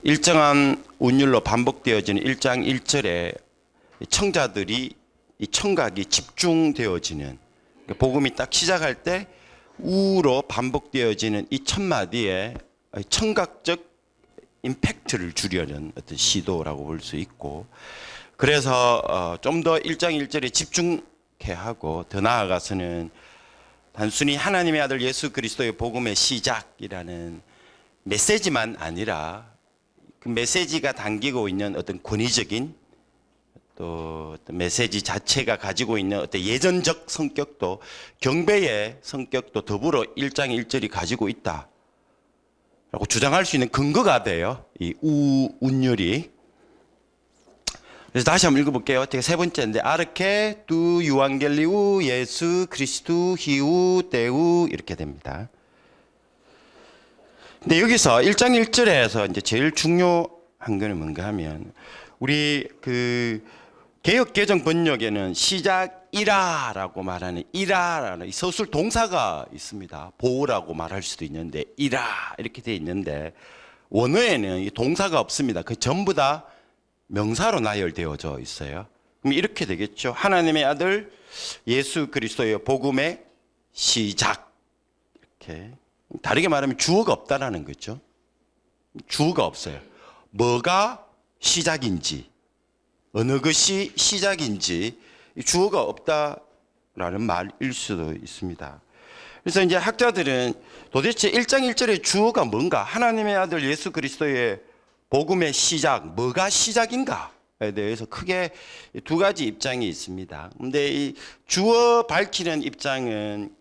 일정한 운율로 반복되어지는 1장 1절에 청자들이 이 청각이 집중되어지는, 복음이 딱 시작할 때 우로 반복되어지는 이 첫 마디에 청각적 임팩트를 주려는 어떤 시도라고 볼 수 있고, 그래서 좀 더 1장 1절에 집중해 하고 더 나아가서는 단순히 하나님의 아들 예수 그리스도의 복음의 시작이라는 메시지만 아니라 그 메시지가 담기고 있는 어떤 권위적인 또 어떤 메시지 자체가 가지고 있는 어떤 예전적 성격도, 경배의 성격도 더불어 1장 1절이 가지고 있다 라고 주장할 수 있는 근거가 돼요, 이 운율이. 그래서 다시 한번 읽어볼게요. 세 번째인데, 아르케 두 유앙겔리우 예수 그리스도 히우 때우 이렇게 됩니다. 근데 여기서 1장 1절에서 이제 제일 중요한 거는 뭔가 하면, 우리 그 개역 개정 번역에는 시작이라라고 말하는 이라라는 이 서술 동사가 있습니다. 보라고 말할 수도 있는데 이라 이렇게 돼 있는데, 원어에는 이 동사가 없습니다. 그 전부 다 명사로 나열되어져 있어요. 그럼 이렇게 되겠죠. 하나님의 아들 예수 그리스도의 복음의 시작. 이렇게 다르게 말하면 주어가 없다라는 거죠. 주어가 없어요. 뭐가 시작인지, 어느 것이 시작인지 주어가 없다라는 말일 수도 있습니다. 그래서 이제 학자들은 도대체 1장 1절의 주어가 뭔가, 하나님의 아들 예수 그리스도의 복음의 시작, 뭐가 시작인가에 대해서 크게 두 가지 입장이 있습니다. 근데 이 주어 밝히는 입장은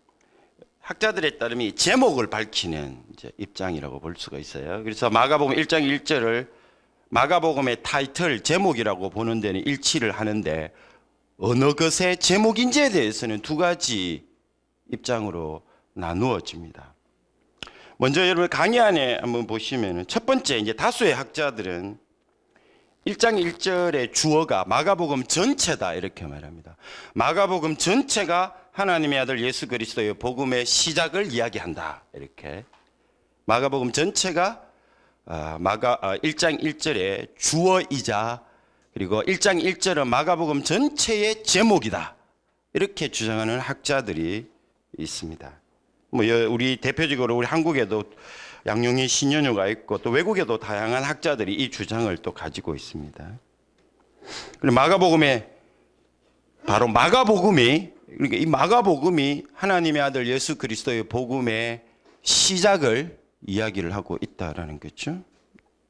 학자들에 따르면 제목을 밝히는 이제 입장이라고 볼 수가 있어요. 그래서 마가복음 1장 1절을 마가복음의 타이틀, 제목이라고 보는 데는 일치를 하는데, 어느 것의 제목인지에 대해서는 두 가지 입장으로 나누어집니다. 먼저 여러분 강의 안에 한번 보시면, 첫 번째 이제 다수의 학자들은 1장 1절의 주어가 마가복음 전체다 이렇게 말합니다. 마가복음 전체가 하나님의 아들 예수 그리스도의 복음의 시작을 이야기한다, 이렇게. 마가복음 전체가 1장 1절의 주어이자, 그리고 1장 1절은 마가복음 전체의 제목이다, 이렇게 주장하는 학자들이 있습니다. 뭐 우리 대표적으로 우리 한국에도 양용희 신현우가 있고, 또 외국에도 다양한 학자들이 이 주장을 또 가지고 있습니다. 그리고 마가복음에 바로 마가복음이, 그러니까 이 마가복음이 하나님의 아들 예수 그리스도의 복음의 시작을 이야기를 하고 있다라는 거죠.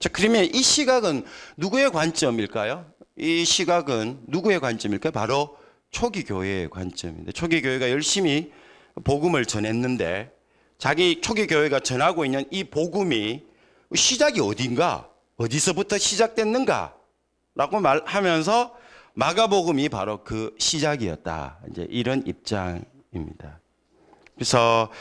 자, 그러면 이 시각은 누구의 관점일까요? 이 시각은 누구의 관점일까요? 바로 초기 교회의 관점인데, 초기 교회가 열심히 복음을 전했는데, 자기 초기 교회가 전하고 있는 이 복음이 시작이 어딘가, 어디서부터 시작됐는가 라고 말하면서 마가복음이 바로 그 시작이었다, 이제 이런 입장입니다. 그래서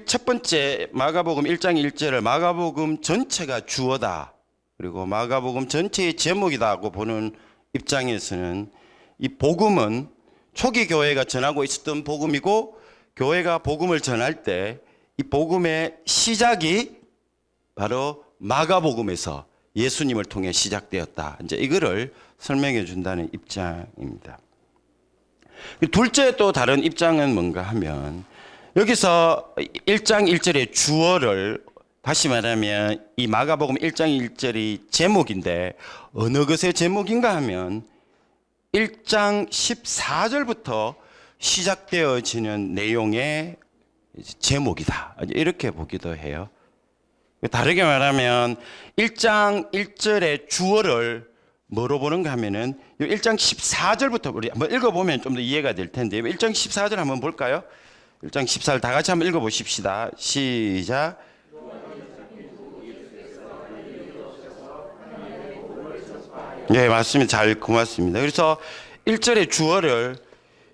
첫 번째 마가복음 1장 1절을 마가복음 전체가 주어다, 그리고 마가복음 전체의 제목이다고 보는 입장에서는 이 복음은 초기 교회가 전하고 있었던 복음이고, 교회가 복음을 전할 때 이 복음의 시작이 바로 마가복음에서 예수님을 통해 시작되었다, 이제 이거를 설명해 준다는 입장입니다. 둘째 또 다른 입장은 뭔가 하면, 여기서 1장 1절의 주어를, 다시 말하면 이 마가복음 1장 1절이 제목인데 어느 것의 제목인가 하면 1장 14절부터 시작되어지는 내용의 제목이다, 이렇게 보기도 해요. 다르게 말하면 1장 1절의 주어를 뭐로 보는가 하면은 1장 14절부터 우리 한번 읽어보면 좀 더 이해가 될 텐데, 1장 14절 한번 볼까요? 1장 14절 다 같이 한번 읽어보십시다. 시작. 네, 맞습니다. 잘, 고맙습니다. 그래서 1절의 주어를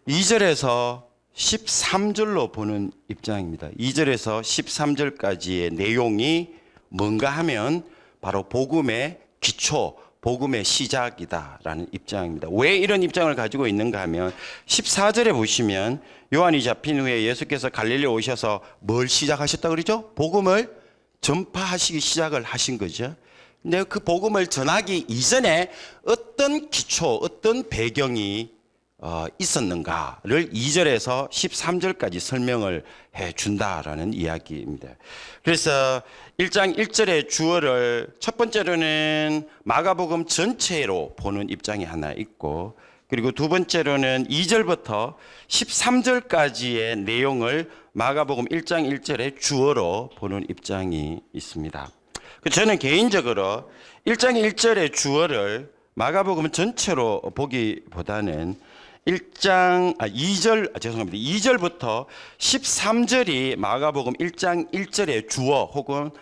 2절에서 13절로 보는 입장입니다. 2절에서 13절까지의 내용이 뭔가 하면 바로 복음의 기초, 복음의 시작이다라는 입장입니다. 왜 이런 입장을 가지고 있는가 하면 14절에 보시면 요한이 잡힌 후에 예수께서 갈릴리에 오셔서 뭘 시작하셨다 그러죠? 복음을 전파하시기 시작을 하신 거죠. 근데 그 복음을 전하기 이전에 어떤 기초, 어떤 배경이 있었는가를 2절에서 13절까지 설명을 해 준다라는 이야기입니다. 그래서 1장 1절의 주어를 첫 번째로는 마가복음 전체로 보는 입장이 하나 있고, 그리고 두 번째로는 2절부터 13절까지의 내용을 마가복음 1장 1절의 주어로 보는 입장이 있습니다. 저는 개인적으로 1장 1절의 주어를 마가복음 전체로 보기보다는 2절부터 13절이 마가복음 1장 1절의 주어 혹은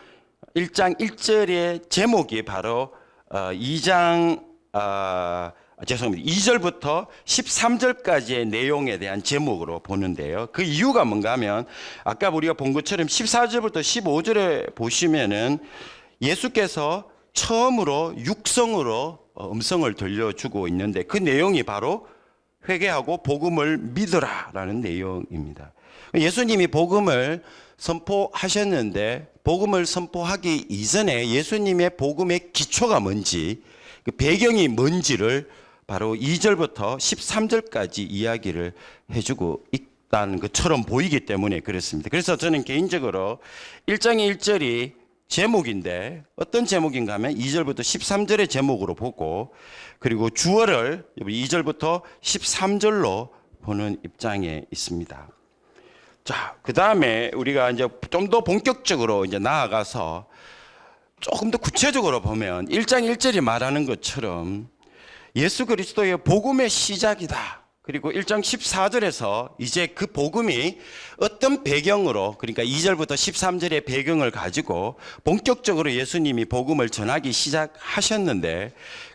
1장 1절의 제목이 바로 2절부터 13절까지의 내용에 대한 제목으로 보는데요. 그 이유가 뭔가 하면 아까 우리가 본 것처럼 14절부터 15절에 보시면은 예수께서 처음으로 육성으로 음성을 들려주고 있는데 그 내용이 바로 회개하고 복음을 믿으라라는 내용입니다. 예수님이 복음을 선포하셨는데 복음을 선포하기 이전에 예수님의 복음의 기초가 뭔지, 그 배경이 뭔지를 바로 2절부터 13절까지 이야기를 해주고 있다는 것처럼 보이기 때문에 그렇습니다. 그래서 저는 개인적으로 1장의 1절이 제목인데 어떤 제목인가 하면 2절부터 13절의 제목으로 보고, 그리고 주어를 2절부터 13절로 보는 입장에 있습니다. 자, 그 다음에 우리가 이제 좀 더 본격적으로 이제 나아가서 조금 더 구체적으로 보면 1장 1절이 말하는 것처럼 예수 그리스도의 복음의 시작이다. 그리고 1장 14절에서 이제 그 복음이 어떤 배경으로, 그러니까 2절부터 13절의 배경을 가지고 본격적으로 예수님이 복음을 전하기 시작하셨는데,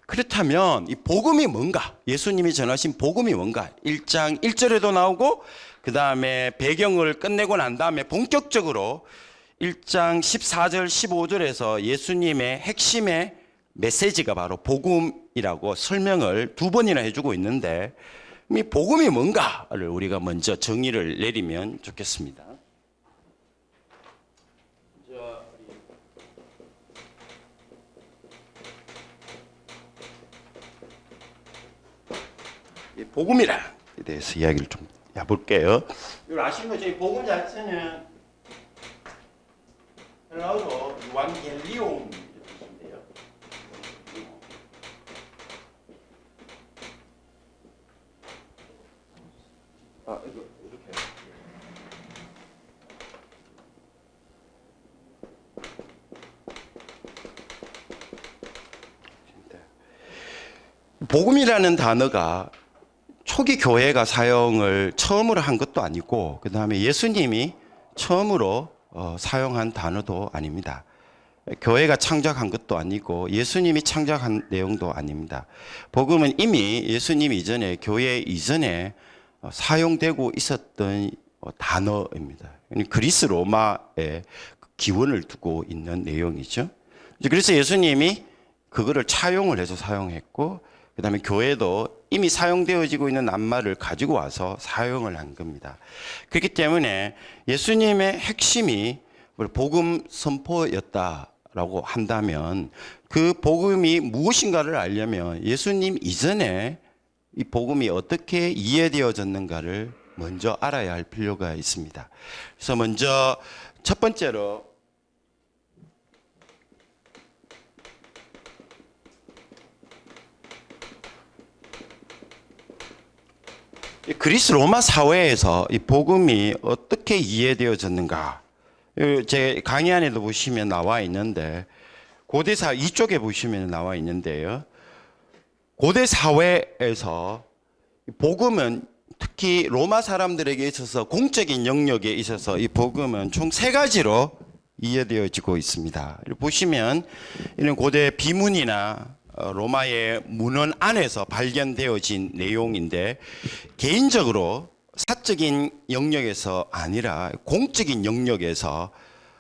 그렇다면 이 복음이 뭔가, 예수님이 전하신 복음이 뭔가 1장 1절에도 나오고 그 다음에 배경을 끝내고 난 다음에 본격적으로 1장 14절 15절에서 예수님의 핵심의 메시지가 바로 복음이라고 설명을 두 번이나 해주고 있는데, 이 복음이 뭔가를 우리가 먼저 정의를 내리면 좋겠습니다. 이 복음이라에 대해서 이야기를 좀 해볼게요. 아시는 것처럼 복음 자체는 헬라어로 유앙겔리온. 이렇게. 복음이라는 단어가 초기 교회가 사용을 처음으로 한 것도 아니고, 그 다음에 예수님이 처음으로 사용한 단어도 아닙니다. 교회가 창작한 것도 아니고 예수님이 창작한 내용도 아닙니다. 복음은 이미 예수님 이전에, 교회 이전에 사용되고 있었던 단어입니다. 그리스 로마의 기원을 두고 있는 내용이죠. 그래서 예수님이 그거를 차용을 해서 사용했고, 그 다음에 교회도 이미 사용되어지고 있는 낱말을 가지고 와서 사용을 한 겁니다. 그렇기 때문에 예수님의 핵심이 복음 선포였다라고 한다면, 그 복음이 무엇인가를 알려면 예수님 이전에 이 복음이 어떻게 이해되어졌는가를 먼저 알아야 할 필요가 있습니다. 그래서 먼저 첫 번째로 그리스 로마 사회에서 이 복음이 어떻게 이해되어졌는가, 제 강의 안에도 보시면 나와 있는데, 고대사 이쪽에 보시면 나와 있는데요. 고대 사회에서 복음은 특히 로마 사람들에게 있어서 공적인 영역에 있어서 이 복음은 총 세 가지로 이해되어지고 있습니다. 보시면 이런 고대 비문이나 로마의 문헌 안에서 발견되어진 내용인데, 개인적으로 사적인 영역에서 아니라 공적인 영역에서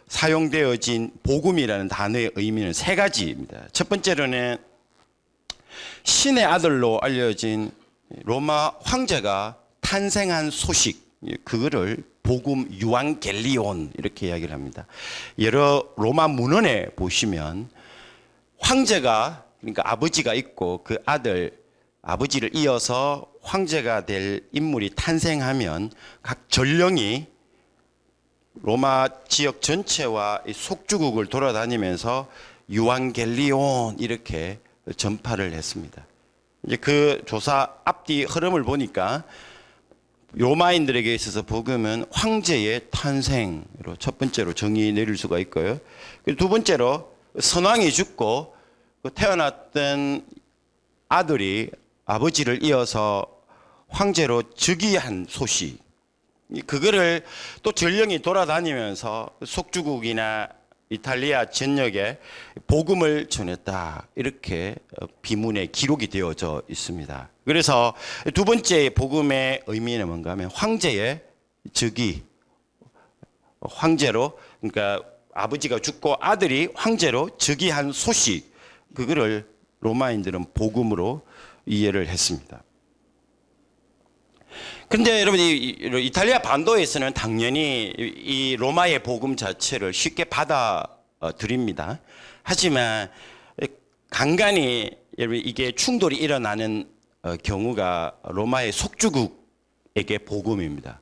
사용되어진 복음이라는 단어의 의미는 세 가지입니다. 첫 번째로는 신의 아들로 알려진 로마 황제가 탄생한 소식, 그거를 복음 유앙겔리온 이렇게 이야기를 합니다. 여러 로마 문헌에 보시면 황제가 그러니까 아버지가 있고 그 아버지를 이어서 황제가 될 인물이 탄생하면 각 전령이 로마 지역 전체와 이 속주국을 돌아다니면서 유앙겔리온 이렇게 전파를 했습니다. 이제 그 조사 앞뒤 흐름을 보니까 로마인들에게 있어서 복음은 황제의 탄생으로 첫 번째로 정의 내릴 수가 있고요. 두 번째로 선왕이 죽고 태어났던 아들이 아버지를 이어서 황제로 즉위한 소식, 그거를 또 전령이 돌아다니면서 속주국이나 이탈리아 전역에 복음을 전했다, 이렇게 비문에 기록이 되어져 있습니다. 그래서 두 번째 복음의 의미는 뭔가 하면 황제의 즉위, 황제로, 그러니까 아버지가 죽고 아들이 황제로 즉위한 소식, 그거를 로마인들은 복음으로 이해를 했습니다. 근데 여러분, 이탈리아 반도에서는 당연히 이 로마의 복음 자체를 쉽게 받아들입니다. 하지만 간간히 여러분 이게 충돌이 일어나는 경우가 로마의 속주국에게 복음입니다.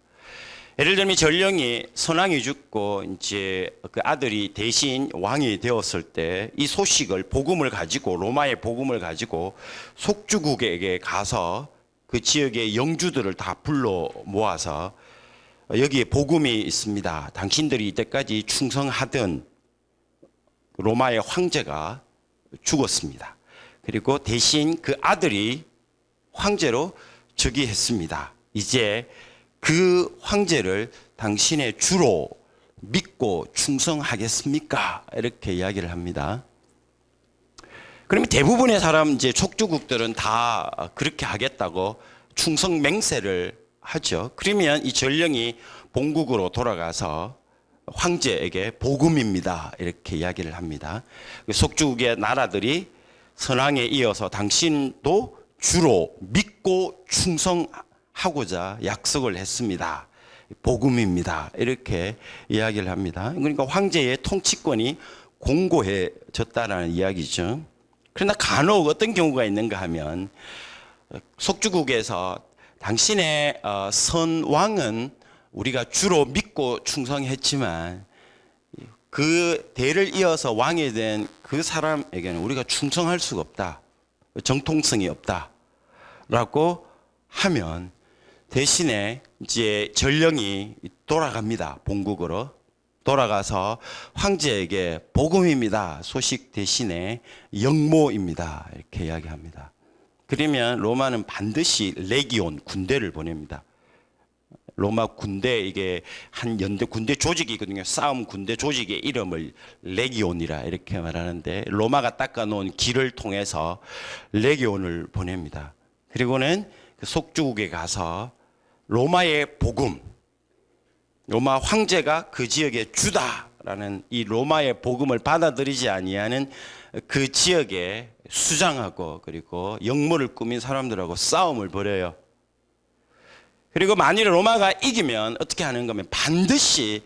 예를 들면 전령이 선왕이 죽고 이제 그 아들이 대신 왕이 되었을 때 이 소식을 복음을 가지고 로마의 복음을 가지고 속주국에게 가서 그 지역의 영주들을 다 불러 모아서 여기에 복음이 있습니다. 당신들이 이때까지 충성하던 로마의 황제가 죽었습니다. 그리고 대신 그 아들이 황제로 즉위했습니다. 이제 그 황제를 당신의 주로 믿고 충성하겠습니까? 이렇게 이야기를 합니다. 그러면 대부분의 사람, 이제 촉주국들은 다 그렇게 하겠다고 충성 맹세를 하죠. 그러면 이 전령이 본국으로 돌아가서 황제에게 복음입니다, 이렇게 이야기를 합니다. 속주국의 나라들이 선왕에 이어서 당신도 주로 믿고 충성하고자 약속을 했습니다. 복음입니다, 이렇게 이야기를 합니다. 그러니까 황제의 통치권이 공고해졌다라는 이야기죠. 그러나 간혹 어떤 경우가 있는가 하면 속주국에서 당신의 선왕은 우리가 주로 믿고 충성했지만 그 대를 이어서 왕이 된 그 사람에게는 우리가 충성할 수가 없다, 정통성이 없다 라고 하면 대신에 이제 전령이 돌아갑니다. 본국으로 돌아가서 황제에게 복음입니다, 소식 대신에 영모입니다, 이렇게 이야기합니다. 그러면 로마는 반드시 레기온, 군대를 보냅니다. 로마 군대, 이게 한 연대 군대 조직이거든요. 싸움 군대 조직의 이름을 레기온이라 이렇게 말하는데, 로마가 닦아놓은 길을 통해서 레기온을 보냅니다. 그리고는 그 속주국에 가서 로마의 복음, 로마 황제가 그 지역의 주다라는 이 로마의 복음을 받아들이지 아니하는 그 지역에 수장하고 그리고 역모를 꾸민 사람들하고 싸움을 벌여요. 그리고 만일 로마가 이기면 어떻게 하는 거면 반드시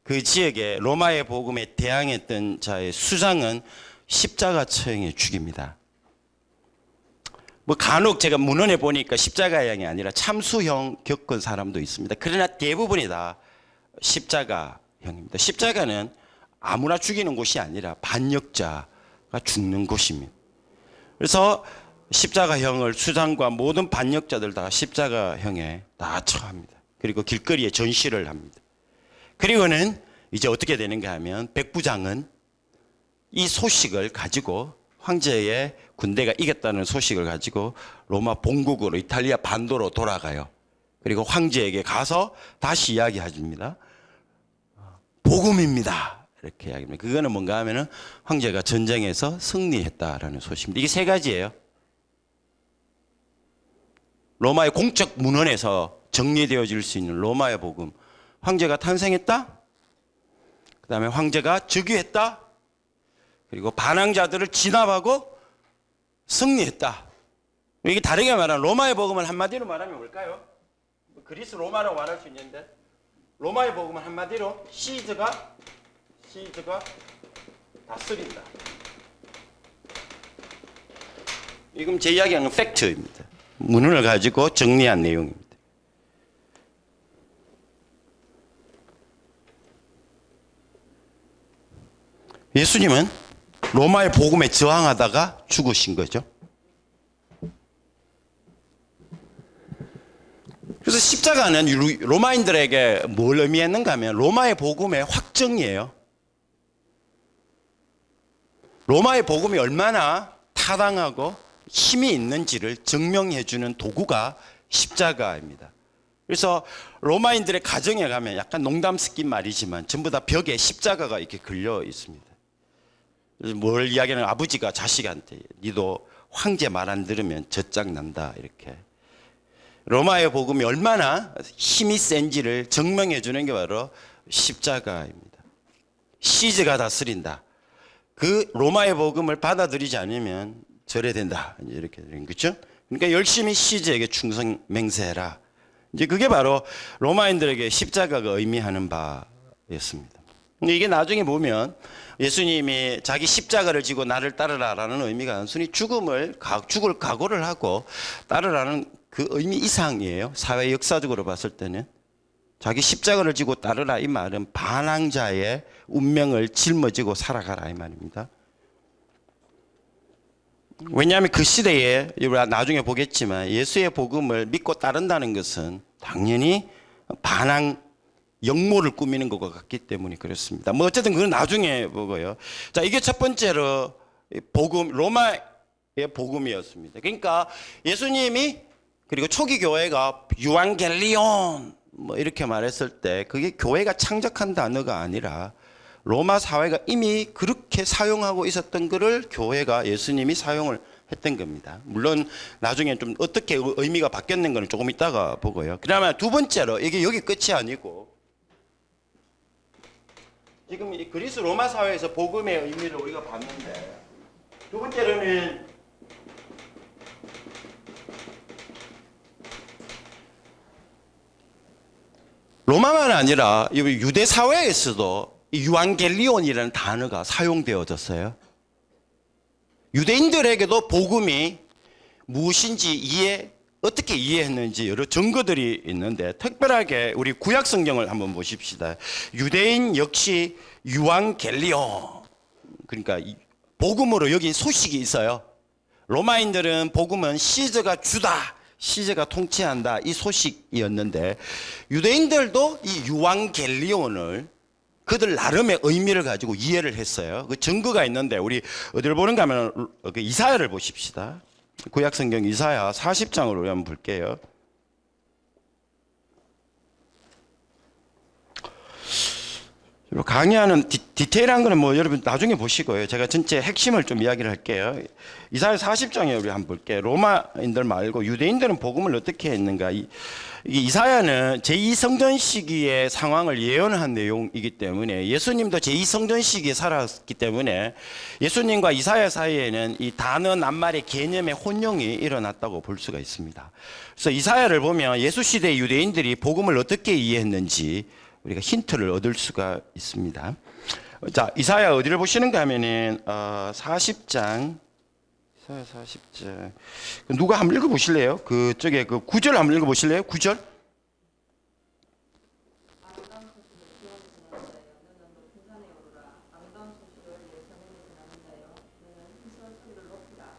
그 지역에 로마의 복음에 대항했던 자의 수장은 십자가 처형에 죽입니다. 뭐 간혹 제가 문헌에 보니까 십자가형이 아니라 참수형 겪은 사람도 있습니다. 그러나 대부분이 다 십자가형입니다. 십자가는 아무나 죽이는 곳이 아니라 반역자가 죽는 곳입니다. 그래서 십자가형을 수장과 모든 반역자들 다 십자가형에 다 처합니다. 그리고 길거리에 전시를 합니다. 그리고는 이제 어떻게 되는가 하면 백부장은 이 소식을 가지고, 황제의 군대가 이겼다는 소식을 가지고 로마 본국으로 이탈리아 반도로 돌아가요. 그리고 황제에게 가서 다시 이야기합니다. 복음입니다, 이렇게 이야기합니다. 그거는 뭔가 하면은 황제가 전쟁에서 승리했다라는 소식입니다. 이게 세 가지예요. 로마의 공적 문헌에서 정리되어질 수 있는 로마의 복음. 황제가 탄생했다. 그 다음에 황제가 즉위했다. 그리고 반항자들을 진압하고 승리했다. 이게 다르게 말하면 로마의 복음을 한마디로 말하면 뭘까요? 그리스 로마라고 말할 수 있는데, 로마의 복음은 한마디로 시즈가 다스린다. 지금 제 이야기하는 팩트입니다. 문헌을 가지고 정리한 내용입니다. 예수님은 로마의 복음에 저항하다가 죽으신 거죠. 그래서 십자가는 로마인들에게 뭘 의미했는가 하면 로마의 복음의 확정이에요. 로마의 복음이 얼마나 타당하고 힘이 있는지를 증명해주는 도구가 십자가입니다. 그래서 로마인들의 가정에 가면 약간 농담 섞인 말이지만 전부 다 벽에 십자가가 이렇게 걸려 있습니다. 뭘 이야기하는 아버지가 자식한테 니도 황제 말 안 들으면 젖장 난다 이렇게. 로마의 복음이 얼마나 힘이 센지를 증명해 주는 게 바로 십자가입니다. 시즈가 다스린다. 그 로마의 복음을 받아들이지 않으면 절해된다. 이렇게 되는 거죠. 그러니까 열심히 시즈에게 충성 맹세해라. 이제 그게 바로 로마인들에게 십자가가 의미하는 바였습니다. 근데 이게 나중에 보면 예수님이 자기 십자가를 지고 나를 따르라라는 의미가 단순히 죽을 각오를 하고 따르라는 그 의미 이상이에요. 사회 역사적으로 봤을 때는 자기 십자가를 지고 따르라 이 말은 반항자의 운명을 짊어지고 살아가라 이 말입니다. 왜냐하면 그 시대에 우리가 나중에 보겠지만 예수의 복음을 믿고 따른다는 것은 당연히 반항 역모를 꾸미는 것과 같기 때문에 그렇습니다. 뭐 어쨌든 그건 나중에 보고요. 자, 이게 첫 번째로 복음, 로마의 복음이었습니다. 그러니까 예수님이 그리고 초기 교회가 유앙겔리온 뭐 이렇게 말했을 때 그게 교회가 창작한 단어가 아니라 로마 사회가 이미 그렇게 사용하고 있었던 것을 교회가 예수님이 사용을 했던 겁니다. 물론 나중에 좀 어떻게 의미가 바뀌었는 건 조금 이따가 보고요. 그다음에 두 번째로 이게 여기 끝이 아니고 지금 이 그리스 로마 사회에서 복음의 의미를 우리가 봤는데 두 번째로는 로마만 아니라 유대 사회에서도 유앙겔리온이라는 단어가 사용되어졌어요. 유대인들에게도 복음이 무엇인지 어떻게 이해했는지 여러 증거들이 있는데 특별하게 우리 구약 성경을 한번 보십시다. 유대인 역시 유앙겔리온 그러니까 복음으로 여기 소식이 있어요. 로마인들은 복음은 시저가 주다. 시제가 통치한다 이 소식이었는데 유대인들도 이 유앙겔리온을 그들 나름의 의미를 가지고 이해를 했어요. 그 증거가 있는데 우리 어디를 보는가 하면 그 이사야를 보십시다. 구약성경 이사야 40장으로 한번 볼게요. 강의하는 디테일한 거는 뭐 여러분 나중에 보시고요. 제가 전체 핵심을 좀 이야기를 할게요. 이사야 40장에 우리 한번 볼게요. 로마인들 말고 유대인들은 복음을 어떻게 했는가. 이사야는 제2성전 시기의 상황을 예언한 내용이기 때문에 예수님도 제2성전 시기에 살았기 때문에 예수님과 이사야 사이에는 이 단어 낱말의 개념의 혼용이 일어났다고 볼 수가 있습니다. 그래서 이사야를 보면 예수 시대 유대인들이 복음을 어떻게 이해했는지 우리가 힌트를 얻을 수가 있습니다. 자, 이사야 어디를 보시는가 하면은 40장 이사야 40장 누가 한번 읽어 보실래요? 그쪽에 그 9절 한번 읽어 보실래요? 9절.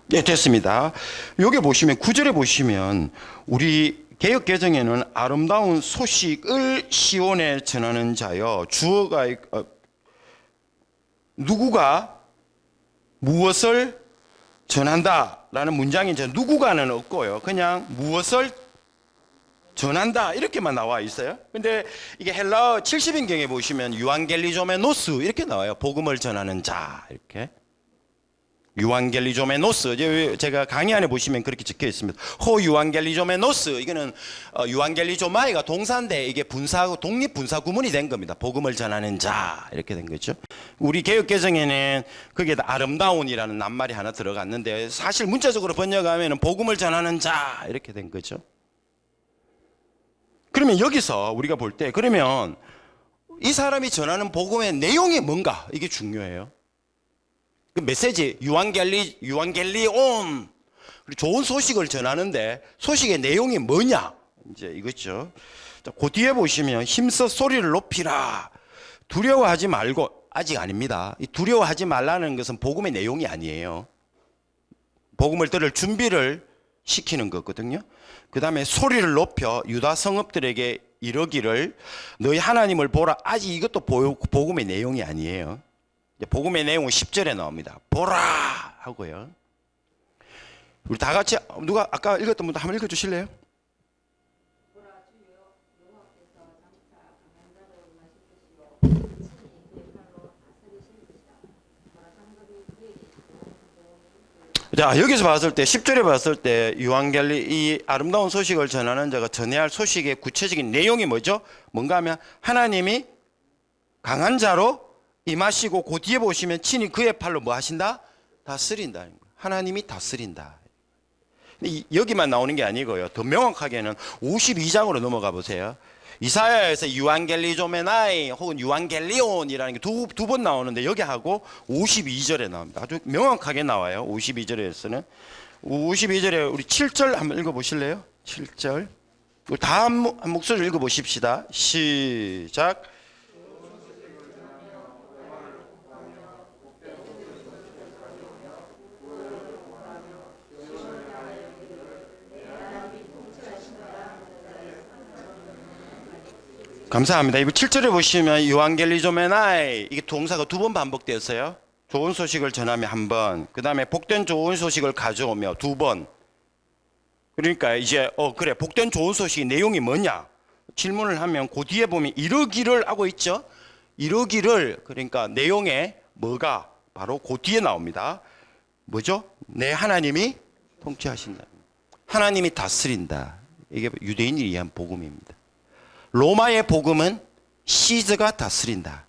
네, 됐습니다. 여기 보시면 9절에 보시면 우리 개역 개정에는 아름다운 소식을 시온에 전하는 자여 주어가 누구가 무엇을 전한다라는 문장이 이제 누구가는 없고요. 그냥 무엇을 전한다 이렇게만 나와 있어요. 근데 이게 헬라어 70인경에 보시면 유앙겔리조메노스 이렇게 나와요. 복음을 전하는 자 이렇게. 유앙겔리조메노스 제가 강의 안에 보시면 그렇게 적혀 있습니다. 호 유앙겔리조메노스 이거는 유앙겔리조마이가 동사인데 이게 분사하고 독립 분사 구문이 된 겁니다. 복음을 전하는 자 이렇게 된 거죠. 우리 개역 개정에는 거기에다 아름다운이라는 낱말이 하나 들어갔는데 사실 문자적으로 번역하면 복음을 전하는 자 이렇게 된 거죠. 그러면 여기서 우리가 볼 때 그러면 이 사람이 전하는 복음의 내용이 뭔가 이게 중요해요. 그 메시지 유앙겔리온 좋은 소식을 전하는데 소식의 내용이 뭐냐? 이제 이거죠. 자, 그 뒤에 보시면 힘써 소리를 높이라. 두려워하지 말고, 아직 아닙니다. 이 두려워하지 말라는 것은 복음의 내용이 아니에요. 복음을 들을 준비를 시키는 거거든요. 그 다음에 소리를 높여 유다 성읍들에게 이르기를 너희 하나님을 보라. 아직 이것도 복음의 내용이 아니에요. 복음의 내용은 10절에 나옵니다. 보라 하고요. 우리 다 같이 누가 아까 읽었던 분도 한번 읽어주실래요? 자, 여기서 봤을 때 10절에 봤을 때 유한겔리 이 아름다운 소식을 전하는 자가 전해야 할 소식의 구체적인 내용이 뭐죠? 뭔가 하면 하나님이 강한 자로 임하시고 그 뒤에 보시면 친히 그의 팔로 뭐 하신다? 다스린다. 하나님이 다스린다. 여기만 나오는 게 아니고요. 더 명확하게는 52장으로 넘어가 보세요. 이사야에서 유한겔리조메나이 혹은 유한겔리온이라는 게 두 번 나오는데 여기하고 52절에 나옵니다. 아주 명확하게 나와요. 52절에서는 52절에 우리 7절 한번 읽어보실래요? 7절 우리 다 한 목소리로 읽어보십시다. 시작. 감사합니다. 이거 7절에 보시면 유한겔리조메나이 이게 동사가 두 번 반복되었어요. 좋은 소식을 전하며 한 번, 그 다음에 복된 좋은 소식을 가져오며 두 번. 그러니까 이제 그래 복된 좋은 소식의 내용이 뭐냐 질문을 하면 그 뒤에 보면 이르기를 하고 있죠. 이르기를 그러니까 내용에 뭐가 바로 그 뒤에 나옵니다. 뭐죠? 내 하나님이 통치하신다. 하나님이 다스린다. 이게 유대인이 위한 복음입니다. 로마의 복음은 시저가 다스린다.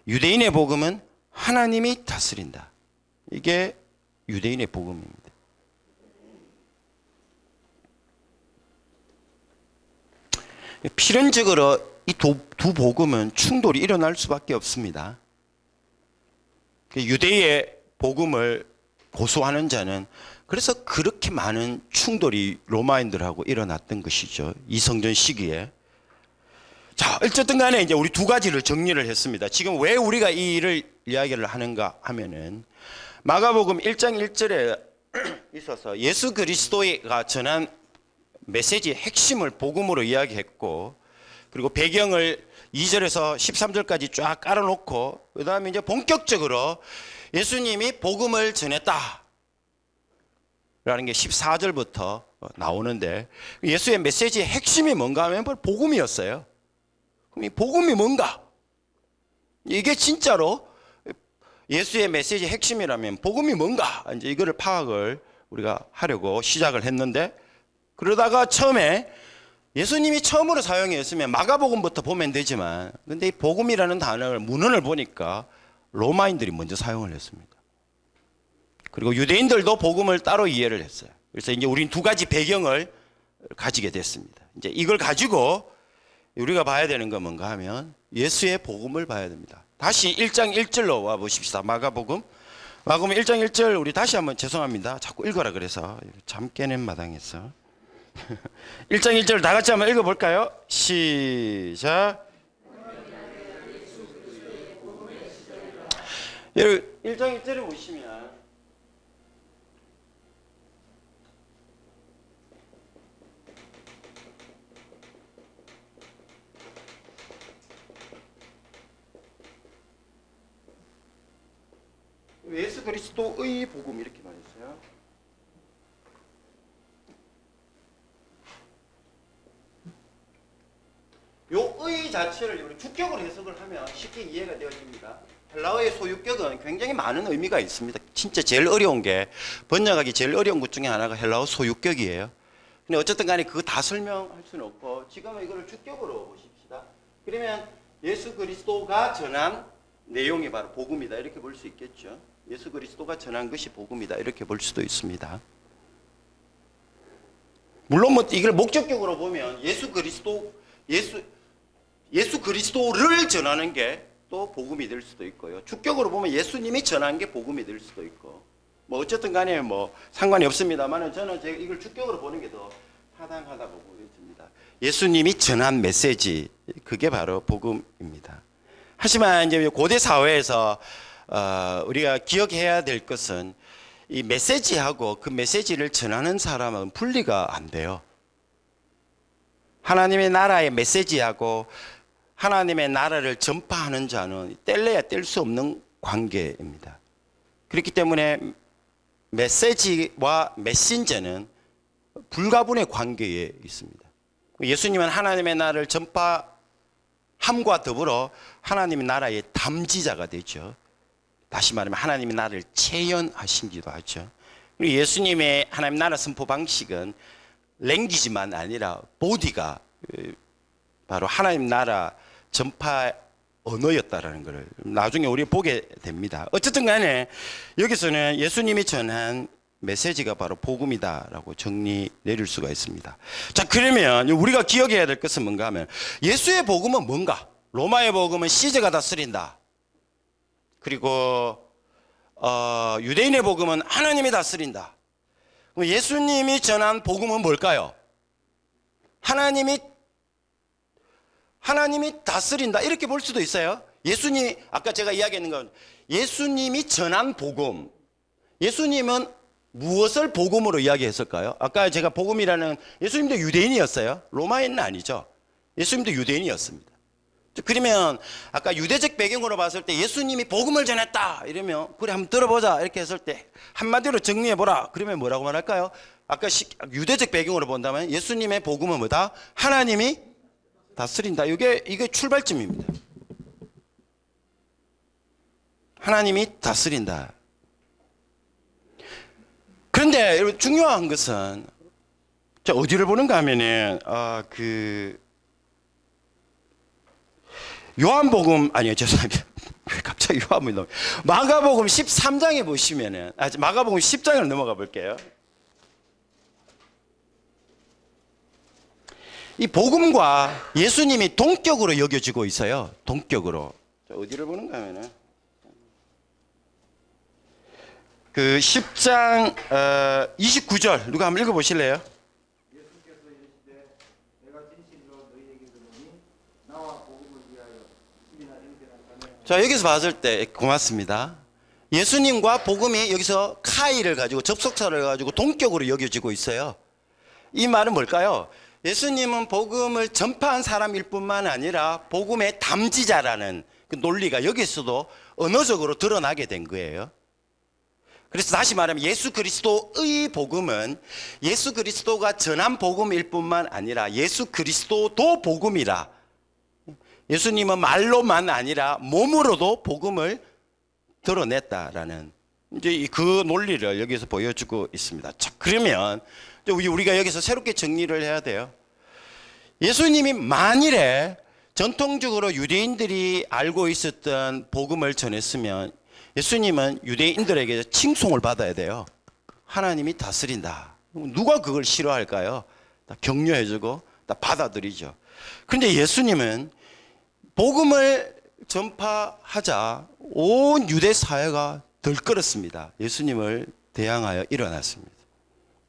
유대인의 복음은 하나님이 다스린다. 이게 유대인의 복음입니다. 필연적으로 이 두 복음은 충돌이 일어날 수밖에 없습니다. 유대의 복음을 고수하는 자는 그래서 그렇게 많은 충돌이 로마인들하고 일어났던 것이죠. 이성전 시기에. 자, 어쨌든 간에 이제 우리 두 가지를 정리를 했습니다. 지금 왜 우리가 이 일을 이야기를 하는가 하면은 마가복음 1장 1절에 있어서 예수 그리스도가 전한 메시지의 핵심을 복음으로 이야기했고 그리고 배경을 2절에서 13절까지 쫙 깔아놓고 그 다음에 이제 본격적으로 예수님이 복음을 전했다 라는 게 14절부터 나오는데 예수의 메시지의 핵심이 뭔가 하면 복음이었어요. 그럼 이 복음이 뭔가? 이게 진짜로 예수의 메시지의 핵심이라면 복음이 뭔가? 이제 이거를 파악을 우리가 하려고 시작을 했는데 그러다가 처음에 예수님이 처음으로 사용했으면 마가복음부터 보면 되지만 근데 이 복음이라는 단어를 문헌을 보니까 로마인들이 먼저 사용을 했습니다. 그리고 유대인들도 복음을 따로 이해를 했어요. 그래서 이제 우린 두 가지 배경을 가지게 됐습니다. 이제 이걸 가지고 우리가 봐야 되는 건 뭔가 하면 예수의 복음을 봐야 됩니다. 다시 1장 1절로 와 보십시다. 마가복음 1장 1절 우리 다시 한번 죄송합니다. 자꾸 읽어라 그래서 잠 깨는 마당에서 1장 1절 다 같이 한번 읽어볼까요? 시작. 여러분 1장 1절을 보시면 예수 그리스도의 복음 이렇게 말했어요. 요 의 자체를 우리 주격으로 해석을 하면 쉽게 이해가 되어집니다. 헬라어의 소유격은 굉장히 많은 의미가 있습니다. 진짜 제일 어려운 게 번역하기 제일 어려운 것 중에 하나가 헬라어 소유격이에요. 근데 어쨌든 간에 그거 다 설명할 수는 없고 지금은 이거를 주격으로 보십시다. 그러면 예수 그리스도가 전한 내용이 바로 복음이다 이렇게 볼 수 있겠죠. 예수 그리스도가 전한 것이 복음이다 이렇게 볼 수도 있습니다. 물론 뭐 이걸 목적격으로 보면 예수 그리스도를 전하는 게 또 복음이 될 수도 있고요. 주격으로 보면 예수님이 전한 게 복음이 될 수도 있고 뭐 어쨌든 간에 뭐 상관이 없습니다만 저는 제가 이걸 주격으로 보는 게 더 타당하다고 보겠습니다. 예수님이 전한 메시지, 그게 바로 복음입니다. 하지만 이제 고대 사회에서 우리가 기억해야 될 것은 이 메시지하고 그 메시지를 전하는 사람은 분리가 안 돼요. 하나님의 나라의 메시지하고 하나님의 나라를 전파하는 자는 뗄래야 뗄 수 없는 관계입니다. 그렇기 때문에 메시지와 메신저는 불가분의 관계에 있습니다. 예수님은 하나님의 나라를 전파함과 더불어 하나님의 나라의 담지자가 되죠. 다시 말하면 하나님의 나라를 체현하신기도 하죠. 그리고 예수님의 하나님 나라 선포 방식은 랭귀지만 아니라 보디가 바로 하나님 나라 전파 언어였다라는 것을 나중에 우리 보게 됩니다. 어쨌든 간에 여기서는 예수님이 전한 메시지가 바로 복음이다라고 정리 내릴 수가 있습니다. 자, 그러면 우리가 기억해야 될 것은 뭔가 하면 예수의 복음은 뭔가? 로마의 복음은 시제가 다스린다. 그리고 유대인의 복음은 하나님이 다스린다. 예수님이 전한 복음은 뭘까요? 하나님이 다스린다, 이렇게 볼 수도 있어요. 예수님, 아까 제가 이야기했는 건 예수님이 전한 복음. 예수님은 무엇을 복음으로 이야기했을까요? 아까 제가 복음이라는, 예수님도 유대인이었어요. 로마인은 아니죠. 예수님도 유대인이었습니다. 그러면 아까 유대적 배경으로 봤을 때 예수님이 복음을 전했다 이러면, 그래 한번 들어보자 이렇게 했을 때 한마디로 정리해보라 그러면 뭐라고 말할까요? 아까 유대적 배경으로 본다면 예수님의 복음은 뭐다? 하나님이 다스린다. 이게 출발점입니다. 하나님이 다스린다. 그런데 여러분, 중요한 것은 어디를 보는가 하면은 요한복음, 아니요, 죄송합니다. 갑자기 요한복음 넘어. 마가복음 13장에 보시면은, 마가복음 10장으로 넘어가 볼게요. 이 복음과 예수님이 동격으로 여겨지고 있어요. 동격으로. 어디를 보는가 하면은 그 10장 29절 누가 한번 읽어 보실래요? 예수께서 이르시되 내가 진실로 너희에게 이르노니 나와 복음을 위하여 이나 인생을. 자, 여기서 봤을 때 고맙습니다. 예수님과 복음이 여기서 카이를 가지고, 접속사를 가지고 동격으로 여겨지고 있어요. 이 말은 뭘까요? 예수님은 복음을 전파한 사람일 뿐만 아니라 복음의 담지자라는 그 논리가 여기서도 언어적으로 드러나게 된 거예요. 그래서 다시 말하면 예수 그리스도의 복음은 예수 그리스도가 전한 복음일 뿐만 아니라 예수 그리스도도 복음이라. 예수님은 말로만 아니라 몸으로도 복음을 드러냈다라는 이제 그 논리를 여기서 보여주고 있습니다. 자, 그러면 우리가 여기서 새롭게 정리를 해야 돼요. 예수님이 만일에 전통적으로 유대인들이 알고 있었던 복음을 전했으면 예수님은 유대인들에게 칭송을 받아야 돼요. 하나님이 다스린다. 누가 그걸 싫어할까요? 다 격려해주고 다 받아들이죠. 그런데 예수님은 복음을 전파하자 온 유대 사회가 들끓었습니다. 예수님을 대항하여 일어났습니다.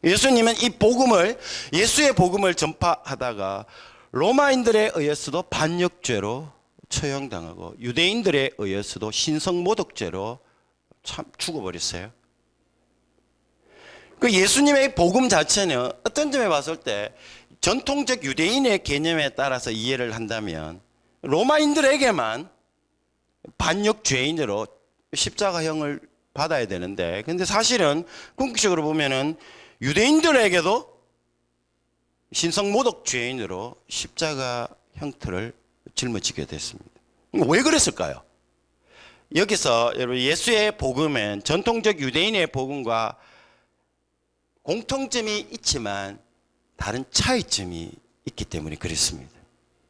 예수님은 이 복음을, 예수의 복음을 전파하다가 로마인들에 의해서도 반역죄로 처형당하고 유대인들에 의해서도 신성모독죄로 참 죽어버렸어요. 그 예수님의 복음 자체는 어떤 점에 봤을 때 전통적 유대인의 개념에 따라서 이해를 한다면 로마인들에게만 반역죄인으로 십자가형을 받아야 되는데, 근데 사실은 궁극적으로 보면은 유대인들에게도 신성모독죄인으로 십자가 형틀을 짊어지게 됐습니다. 왜 그랬을까요? 여기서 여러분, 예수의 복음은 전통적 유대인의 복음과 공통점이 있지만 다른 차이점이 있기 때문에 그렇습니다.